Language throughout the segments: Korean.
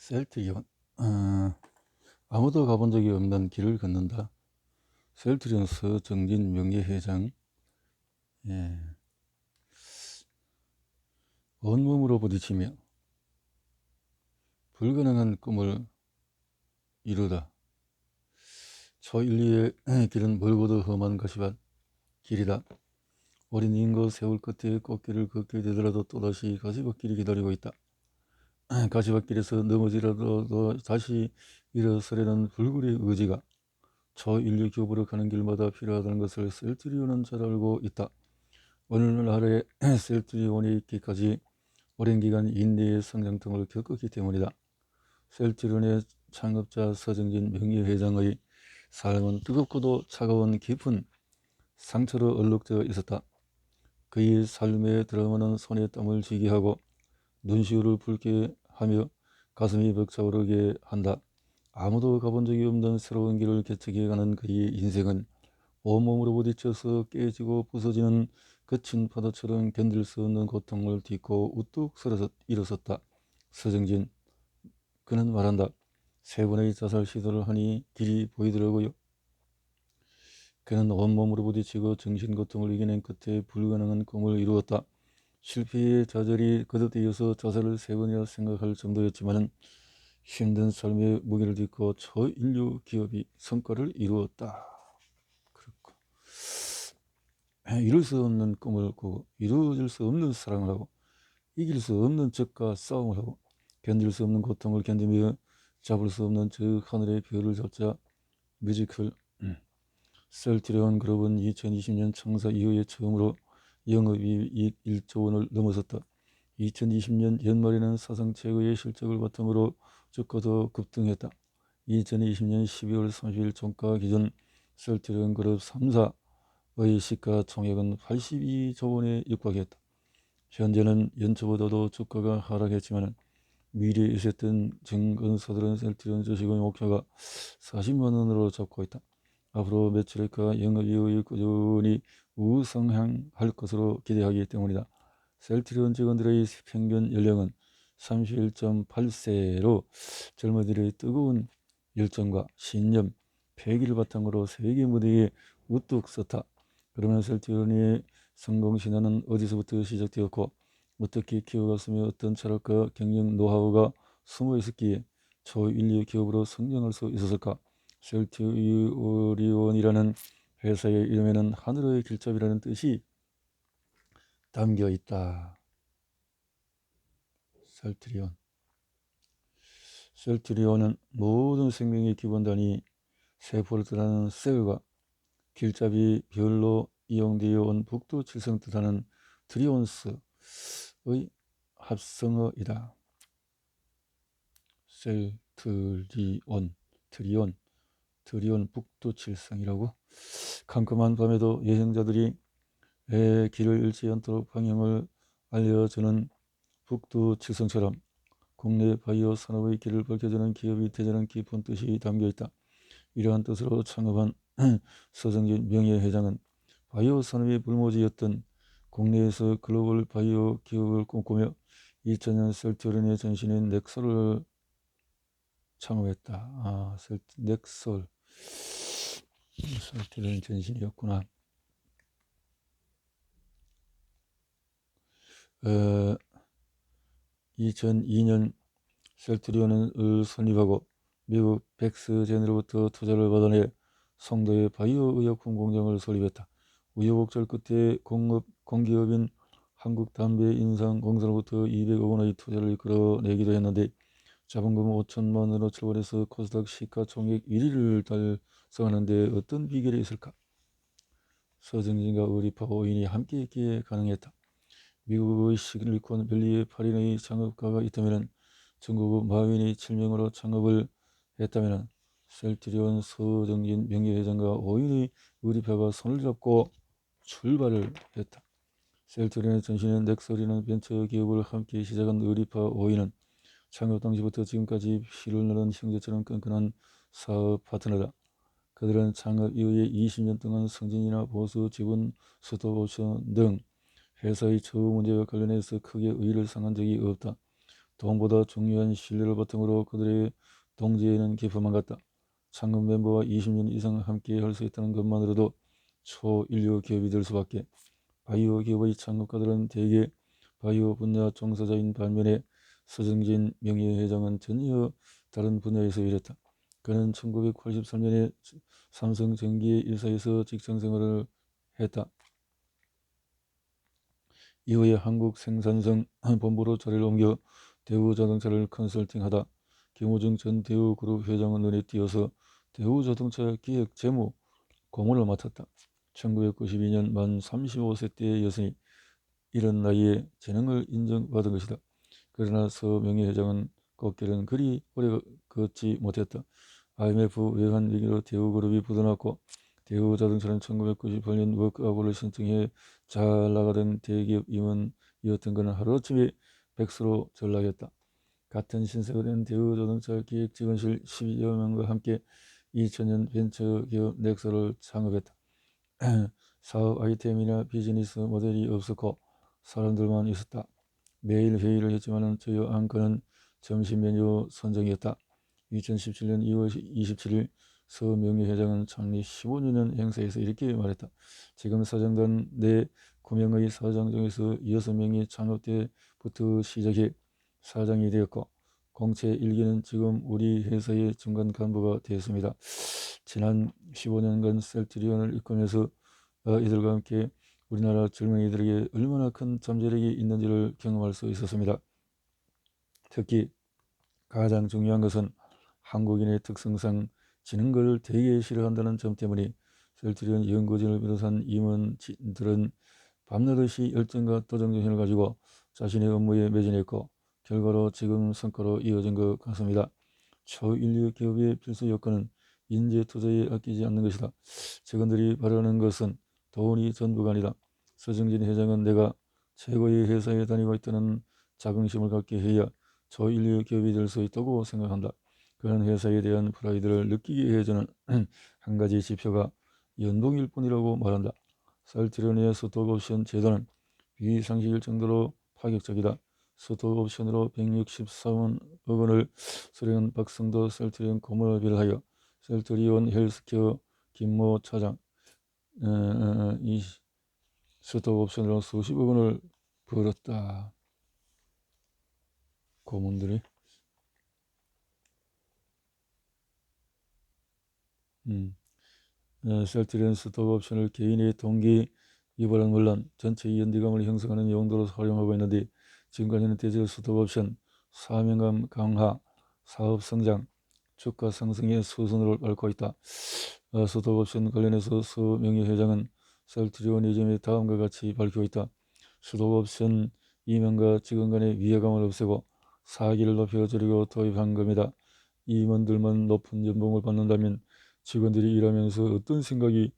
셀트리온. 아무도 가본 적이 없는 길을 걷는다. 셀트리온 서정진 명예회장. 예. 온몸으로 부딪히며 불가능한 꿈을 이루다. 초인류의 길은 멀고도 험한 가시밭 길이다. 어린 인거 세월 끝에 꽃길을 걷게 되더라도 또다시 가시밭길이 기다리고 있다. 가시밭길에서 넘어지라도 다시 일어서려는 불굴의 의지가 초인류 교부로 가는 길마다 필요하다는 것을 셀트리온은 잘 알고 있다. 오늘날의 셀트리온이 있기까지 오랜 기간 인내의 성장통을 겪었기 때문이다. 셀트리온의 창업자 서정진 명예회장의 삶은 뜨겁고도 차가운 깊은 상처로 얼룩져 있었다. 그의 삶의 드라마는 손에 땀을 쥐게 하고 눈시울을 붉게 하며 가슴이 벅차오르게 한다. 아무도 가본 적이 없는 새로운 길을 개척해가는 그의 인생은 온몸으로 부딪혀서 깨지고 부서지는 거친 파도처럼 견딜 수 없는 고통을 딛고 우뚝 서서 일어섰다. 서정진, 그는 말한다. 3번의 자살 시도를 하니 길이 보이더라고요. 그는 온몸으로 부딪히고 정신고통을 이겨낸 끝에 불가능한 꿈을 이루었다. 실패의 좌절이 거듭되어서 자살을 3번이나 생각할 정도였지만 힘든 삶의 무게를 딛고 초인류 기업이 성과를 이루었다. 그렇고 이룰 수 없는 꿈을 꾸고 이루어질 수 없는 사랑을 하고 이길 수 없는 적과 싸움을 하고 견딜 수 없는 고통을 견디며 잡을 수 없는 저 하늘의 별을 잡자. 뮤지컬 셀트리온 그룹은 2020년 창사 이후에 처음으로 영업이익 1조 원을 넘어섰다. 2020년 연말에는 사상 최고의 실적을 바탕으로 주가도 급등했다. 2020년 12월 30일 종가 기준 셀트리온 그룹 3사의 시가총액은 82조 원에 육박했다. 현재는 연초보다도 주가가 하락했지만 미래에 있었던 증권사들은 셀트리온 주식의 목표가 40만 원으로 잡고 있다. 앞으로 매출액과 영업이익이 꾸준히 우상향할 것으로 기대하기 때문이다. 셀트리온 직원들의 평균 연령은 31.8세로 젊은이들의 뜨거운 열정과 신념, 패기를 바탕으로 세계 무대에 우뚝 섰다. 그러면 셀트리온의 성공 신화는 어디서부터 시작되었고 어떻게 키워갔으며 어떤 철학과 경영 노하우가 숨어 있었기에 초인류 기업으로 성장할 수 있었을까? 셀트리온이라는 회사의 이름에는 하늘의 길잡이라는 뜻이 담겨 있다. 셀트리온은 모든 생명의 기본단위 세포를 뜻하는 셀과 길잡이 별로 이용되어 온 북두 칠성 뜻하는 트리온스의 합성어이다. 트리온 북두 칠성이라고. 캄캄한 밤에도 여행자들이 길을 잃지 않도록 방향을 알려주는 북두 칠성처럼 국내 바이오 산업의 길을 밝혀주는 기업이 되자는 깊은 뜻이 담겨있다. 이러한 뜻으로 창업한 서정진 명예회장은 바이오 산업의 불모지였던 국내에서 글로벌 바이오 기업을 꿈꾸며 2000년 셀트리온의 전신인 넥솔을 창업했다. 넥솔 셀트리온 전신이었구나. 2002년 셀트리온을 설립하고 미국 백스젠으로부터 투자를 받아내 송도의 바이오 의약품 공장을 설립했다. 우여곡절 끝에 공기업인 한국담배인상공사로부터 200억 원의 투자를 이끌어내기도 했는데 자본금 5천만 원으로 출발해서 코스닥 시가총액 1위를 달성하는 데 어떤 비결이 있을까? 서정진과 의리파 5인이 함께 있기에 가능했다. 미국의 실리콘밸리에 8인의 창업가가 있다면 중국의 마윈이 7명으로 창업을 했다면 셀트리온 서정진 명예회장과 5인의 의리파가 손을 잡고 출발을 했다. 셀트리온의 전신인 넥솔이라는 벤처기업을 함께 시작한 의리파 5인은 창업 당시부터 지금까지 피를 나눈 형제처럼 끈끈한 사업 파트너다. 그들은 창업 이후에 20년 동안 승진이나 보수, 지분, 스톡옵션 등 회사의 처우 문제와 관련해서 크게 의의를 상한 적이 없다. 돈보다 중요한 신뢰를 바탕으로 그들의 동지에는 기품만 같다. 창급 멤버와 20년 이상 함께 할 수 있다는 것만으로도 초인류 기업이 될 수밖에. 바이오 기업의 창업가들은 대개 바이오 분야 종사자인 반면에 서정진 명예회장은 전혀 다른 분야에서 일했다. 그는 1983년에 삼성전기의 일사에서 직장생활을 했다. 이후에 한국생산성 본부로 자리를 옮겨 대우자동차를 컨설팅하다 김호중 전 대우그룹 회장은 눈에 띄어서 대우자동차 기획 재무 고문을 맡았다. 1992년 만 35세 때의 여성이 이런 나이에 재능을 인정받은 것이다. 그러나 서 명예회장은 꽃길은 그리 오래 걷지 못했다. IMF 외환 위기로 대우그룹이 부도났고 대우자동차는 1998년 워크아웃을 신청해 잘 나가던 대기업 임원이었던 그는 하루아침에 백수로 전락했다. 같은 신세가 된 대우자동차 기획직원실 12여 명과 함께 2000년 벤처기업 넥서를 창업했다. 사업 아이템이나 비즈니스 모델이 없었고 사람들만 있었다. 매일 회의를 했지만 주요 안건은 점심 메뉴 선정이었다. 2017년 2월 27일 서 명예회장은 창립 15주년 행사에서 이렇게 말했다. 지금 사장단 내 9명의 사장 중에서 6명이 창업 때부터 시작해 사장이 되었고 공채 1기는 지금 우리 회사의 중간 간부가 되었습니다. 지난 15년간 셀트리온을 이끌면서 이들과 함께 우리나라 젊은이들에게 얼마나 큰 잠재력이 있는지를 경험할 수 있었습니다. 특히 가장 중요한 것은 한국인의 특성상 지는 걸 되게 싫어한다는 점 때문에 셀트리온 연구진을 비롯한 임원들은 밤낮없이 열정과 도전정신을 가지고 자신의 업무에 매진했고 결과로 지금 성과로 이어진 것 같습니다. 초인류 기업의 필수 요건은 인재 투자에 아끼지 않는 것이다. 직원들이 바라는 것은 돈이 전부가 아니다. 서정진 회장은 내가 최고의 회사에 다니고 있다는 자긍심을 갖게 해야 초인류 기업이 될 수 있다고 생각한다. 그런 회사에 대한 프라이드를 느끼게 해주는 한 가지 지표가 연봉일 뿐이라고 말한다. 셀트리온의 스톡옵션 제도는 비상식일 정도로 파격적이다. 스톡옵션으로 163억 원을 수령한 박성도 셀트리온 고문을 비롯하여 셀트리온 헬스케어 김모 차장 이 스톡옵션으로 수십억 원을 벌었다. 고문들이 셀트리온 스톡옵션을 개인의 동기 유발은 물론 전체 연대감을 형성하는 용도로 활용하고 있는데 지금까지는 대체로 스톡옵션, 사명감 강화, 사업 성장, 주가 상승의 수순으로 밟고 있다. 스톡옵션 관련해서 서 명예회장은 셀트리온의 점에 다음과 같이 밝히고 있다. 스톡옵션 임원과 직원 간의 위화감을 없애고 사기를 높여주려고 도입한 겁니다. 임원들만 높은 연봉을 받는다면 직원들이 일하면서 어떤 생각이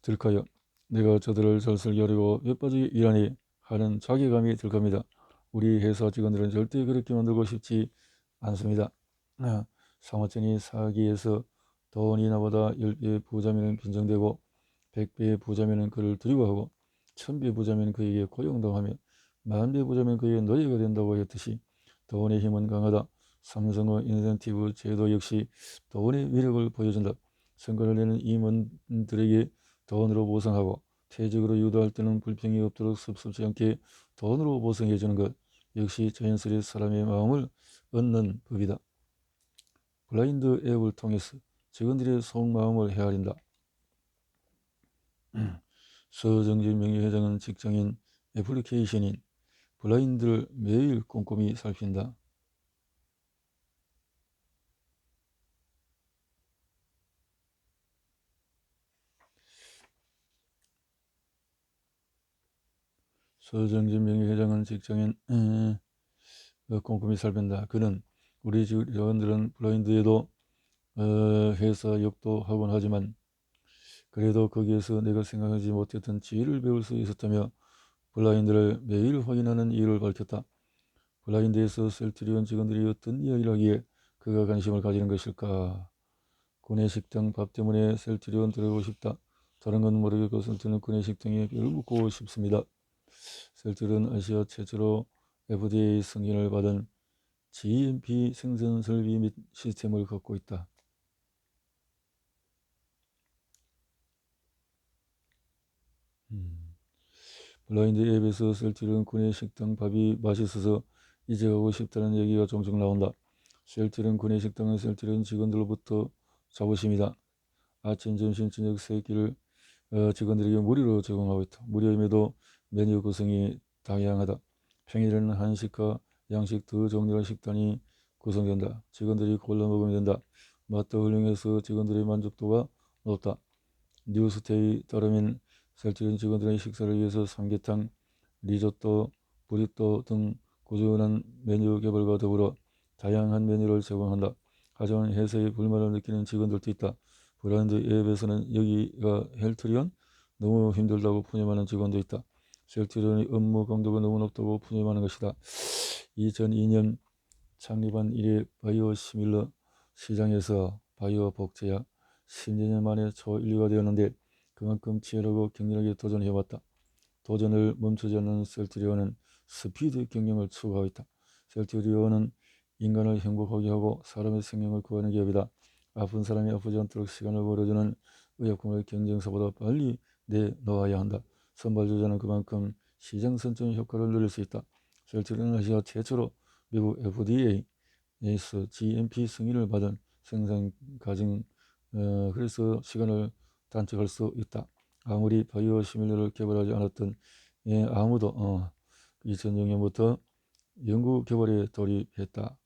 들까요? 내가 저들을 잘 살려고 몇 빠지게 일하니 하는 자괴감이 들 겁니다. 우리 회사 직원들은 절대 그렇게 만들고 싶지 않습니다. 사모천이 사기에서 돈이 나보다 10배 부자면 빈정되고 100배 부자면 그를 두려워하고 1000배 부자면 그에게 고용당하며 10,000배 부자면 그에게 노예가 된다고 했듯이 돈의 힘은 강하다. 삼성의 인센티브 제도 역시 돈의 위력을 보여준다. 성과를 내는 임원들에게 돈으로 보상하고 퇴직으로 유도할 때는 불평이 없도록 섭섭지 않게 돈으로 보상해주는 것 역시 자연스레 사람의 마음을 얻는 법이다. 블라인드 앱을 통해서 직원들의 속마음을 헤아린다. 서정진 명예회장은 직장인 애플리케이션인 블라인드를 매일 꼼꼼히 살핀다. 서정진 명예회장은 직장인 꼼꼼히 살핀다. 그는 우리 직원들은 블라인드에도 회사 욕도 하곤 하지만 그래도 거기에서 내가 생각하지 못했던 지혜를 배울 수 있었다며 블라인드를 매일 확인하는 이유를 밝혔다. 블라인드에서 셀트리온 직원들이 어떤 이야기를 하기에 그가 관심을 가지는 것일까? 구내식당 밥 때문에 셀트리온 들어가고 싶다. 다른 건 모르겠고 셀트리온 구내식당에 뼈를 묻고 싶습니다. 셀트리온 아시아 최초로 FDA 승인을 받은 GMP 생산 설비 및 시스템을 갖고 있다. 블라인드 앱에서 셀트리온 군의 식당 밥이 맛있어서 이제 가고 싶다는 얘기가 종종 나온다. 셀트리온 군의 식당은 셀트리온 직원들로부터 자부심이다. 아침, 점심, 저녁 세 끼를 직원들에게 무료로 제공하고 있다. 무료임에도 메뉴 구성이 다양하다. 평일에는 한식과 양식 두 종류의 식단이 구성된다. 직원들이 골라 먹으면 된다. 맛도 훌륭해서 직원들의 만족도가 높다. 뉴스테이 따르면 셀트리온 직원들의 식사를 위해서 삼계탕, 리조또, 브리또 등 꾸준한 메뉴 개발과 더불어 다양한 메뉴를 제공한다. 하지만 회사에 불만을 느끼는 직원들도 있다. 브랜드 앱에서는 여기가 셀트리온? 너무 힘들다고 푸념하는 직원도 있다. 셀트리온의 업무 강도가 너무 높다고 푸념하는 것이다. 2002년 창립한 이래 바이오시밀러 시장에서 바이오 복제약 10년 만에 초일류가 되었는데 그만큼 치열하고 격렬하게 도전해왔다. 도전을 멈추지 않는 셀트리온은 스피드 경영을 추구하고 있다. 셀트리온은 인간을 행복하게 하고 사람의 생명을 구하는 기업이다. 아픈 사람이 아프지 않도록 시간을 벌어주는 의약품을 경쟁사보다 빨리 내놓아야 한다. 선발주자는 그만큼 시장 선점 효과를 누릴 수 있다. 셀트리온은 아시아 최초로 미국 FDA에서 GMP 승인을 받은 생산 과정 그래서 시간을 단축할 수 있다. 아무리 바이오 시밀러를 개발하지 않았던 아무도 2006년부터 연구 개발에 돌입했다.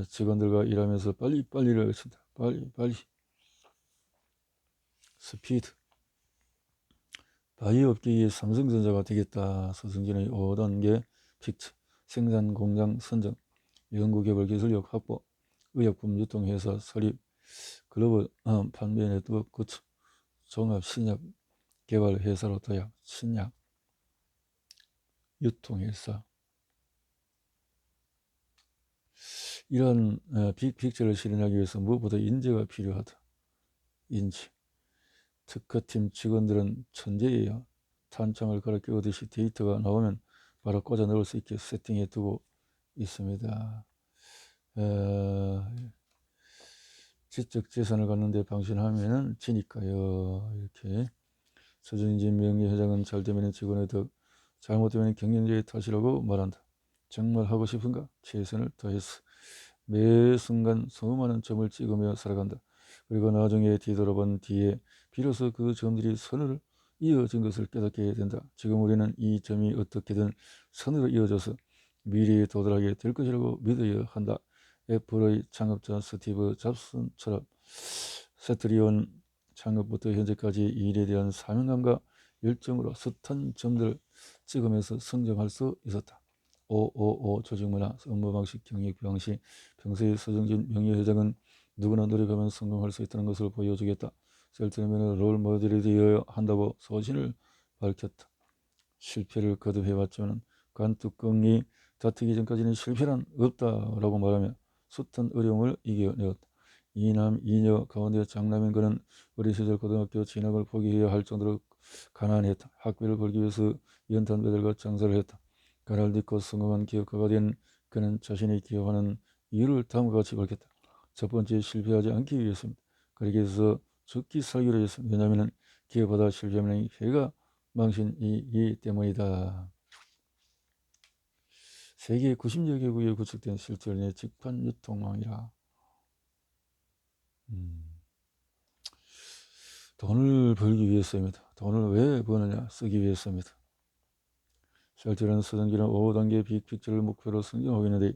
직원들과 일하면서 빨리를 친다. 빨리 스피드. 바이오 업계의 삼성전자가 되겠다. 서승진의 5단계 픽처. 생산 공장 선정, 연구개발 기술력 확보, 의약품 유통회사 설립, 글로벌 판매 네트워크 구축, 종합 신약 개발 회사로 도약, 신약 유통회사. 이런 빅픽처를 실현하기 위해서 무엇보다 인재가 필요하다. 인재. 특허팀 직원들은 천재예요. 탄창을 갈아 끼우듯이 데이터가 나오면 바로 꽂아 넣을 수 있게 세팅해 두고 있습니다. 지적 재산을 갖는데 방심하면은 지니까요. 이렇게 서정진 명예회장은 잘되면 직원의 덕, 잘못되면 경영자의 탓이라고 말한다. 정말 하고 싶은가? 최선을 다했어. 매 순간 수많은 점을 찍으며 살아간다. 그리고 나중에 뒤돌아본 뒤에 비로소 그 점들이 선으로 이어진 것을 깨닫게 된다. 지금 우리는 이 점이 어떻게든 선으로 이어져서 미래에 도달하게 될 것이라고 믿어야 한다. 애플의 창업자 스티브 잡슨처럼 셀트리온 창업부터 현재까지 일에 대한 사명감과 열정으로 숱한 점들을 찍으면서 성장할 수 있었다. 555 조직문화, 업무방식, 경영방식, 평소에 서정진 명예회장은 누구나 노력하면 성공할 수 있다는 것을 보여주겠다. 셀트리온은 롤 모델이 되어야 한다고 소신을 밝혔다. 실패를 거듭해왔지만 관뚜껑이 닫히기 전까지는 실패란 없다라고 말하며 숱한 어려움을 이겨내었다. 이남 이녀 가운데 장남인 그는 어린 시절 고등학교 진학을 포기해야 할 정도로 가난했다. 학비를 벌기 위해서 연탄 배달과 장사를 했다. 가날 딛고 성공한 기업가가 된 그는 자신이 기여하는 이유를 다음과 같이 밝혔다. 첫 번째, 실패하지 않기 위해서입니다. 그러기 위해서 죽기 살기로 했습니다. 왜냐하면 기업하다 실패하면 해가 망신이기 때문이다. 세계 90여 개국에 구축된 셀트리온의 직판 유통망이라. 돈을 벌기 위해서입니다. 돈을 왜 버느냐? 쓰기 위해서입니다. 셀트리온은 서정기는 5단계 빅픽처를 목표로 성장하고 있는데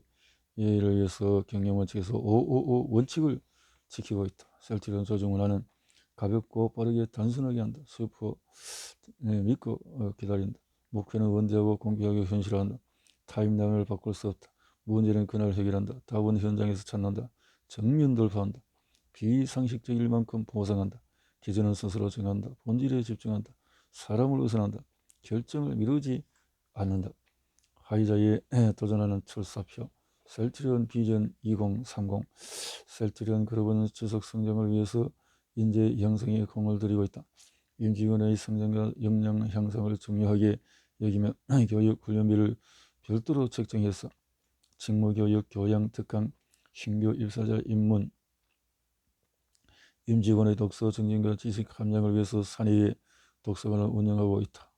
이를 위해서 경영원칙에서 555 원칙을 지키고 있다. 셀트리온 조직 문화는 가볍고 빠르게 단순하게 한다. 슈퍼 믿고 기다린다. 목표는 원대하고 공개하게 현실화한다. 타임라인을 바꿀 수 없다. 문제는 그날 해결한다. 답은 현장에서 찾는다. 정면 돌파한다. 비상식적일 만큼 보상한다. 기준은 스스로 정한다. 본질에 집중한다. 사람을 우선한다. 결정을 미루지 않는다. 화이자에 도전하는 출사표. 셀트리온 비전 2030. 셀트리온 그룹은 지속 성장을 위해서 인재 형성에 공을 들이고 있다. 임직원의 성장과 역량 향상을 중요하게 여기며 교육 훈련비를 별도로 책정해서 직무교육, 교양, 특강, 신규 입사자 입문, 임직원의 독서 증진과 지식 함량을 위해서 산의회 독서관을 운영하고 있다.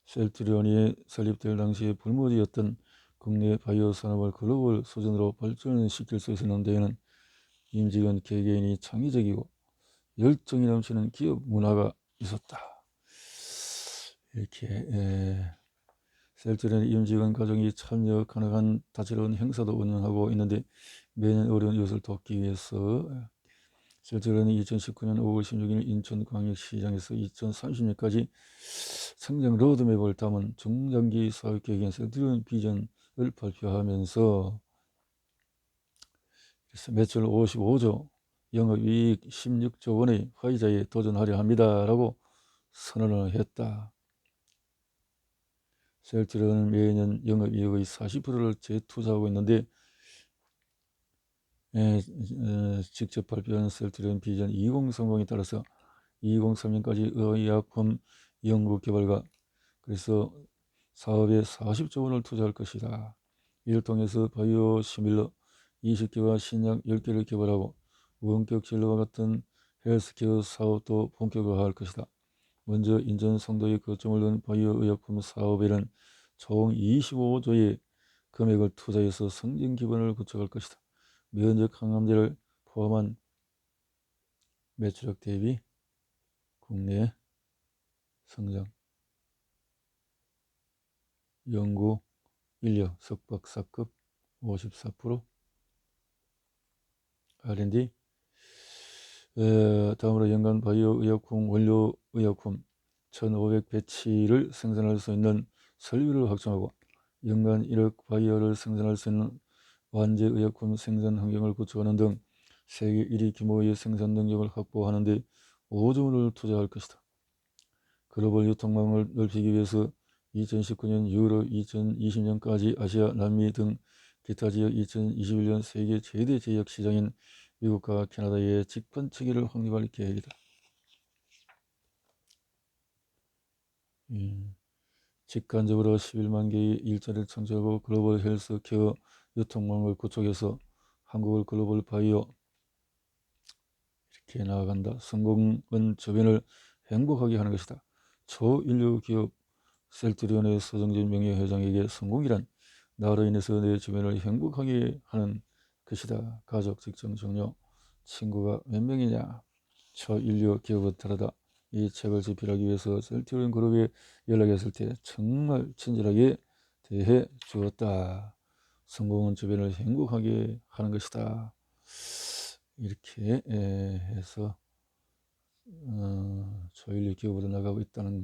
셀트리온이 설립될 당시에 불모지였던 국내 바이오 산업을 글로벌 수준으로 발전시킬 수 있는 데에는 임직원 개개인이 창의적이고 열정이 넘치는 기업 문화가 있었다. 이렇게 셀트리온 임직원 가정이 참여 가능한 다채로운 행사도 운영하고 있는데 매년 어려운 이웃을 돕기 위해서 셀트리온이 2019년 5월 16일 인천광역시장에서 2030년까지 성장 로드맵을 담은 중장기 사업계획인 셀트리온 비전을 발표하면서 매출 55조, 영업이익 16조 원의 화이자에 도전하려 합니다. 라고 선언을 했다. 셀트리온은 매년 영업이익의 40%를 재투자하고 있는데 직접 발표한 셀트리온 비전 2030에 따라서 2030년까지 의약품 연구개발과 그래서 사업에 40조 원을 투자할 것이다. 이를 통해서 바이오 시밀러 20개와 신약 10개를 개발하고 원격 진료와 같은 헬스케어 사업도 본격화할 것이다. 먼저 인천 송도에 거점을 둔 바이오 의약품 사업에는 총 25조의 금액을 투자해서 성장 기반을 구축할 것이다. 면역 항암제를 포함한 매출액 대비 국내 성장, 연구 인력 석박사급 54%, R&D, 다음으로 연간 바이오 의약품 원료 의약품 1,500배치를 생산할 수 있는 설비를 확충하고 연간 1억 바이오를 생산할 수 있는 완제 의약품 생산 환경을 구축하는 등 세계 1위 규모의 생산 능력을 확보하는 데 5조 원을 투자할 것이다. 글로벌 유통망을 넓히기 위해서 2019년 유럽, 2020년까지 아시아, 남미 등 기타 지역 2021년 세계 최대 제약 시장인 미국과 캐나다의 직관 체계를 확립할 계획이다. 직관적으로 11만 개의 일자리를 창출하고 글로벌 헬스케어 유통망을 구축해서 한국을 글로벌 바이오 이렇게 나아간다. 성공은 주변을 행복하게 하는 것이다. 초인류 기업 셀트리온의 서정진 명예회장에게 성공이란 나로 인해서 내 주변을 행복하게 하는 것이다. 가족, 직장, 동료, 친구가 몇 명이냐. 초인류 기업은 다르다. 이 책을 집필하기 위해서 셀트리온 그룹에 연락했을 때 정말 친절하게 대해 주었다. 성공은 주변을 행복하게 하는 것이다. 이렇게 해서 초인류 기업으로 나가고 있다는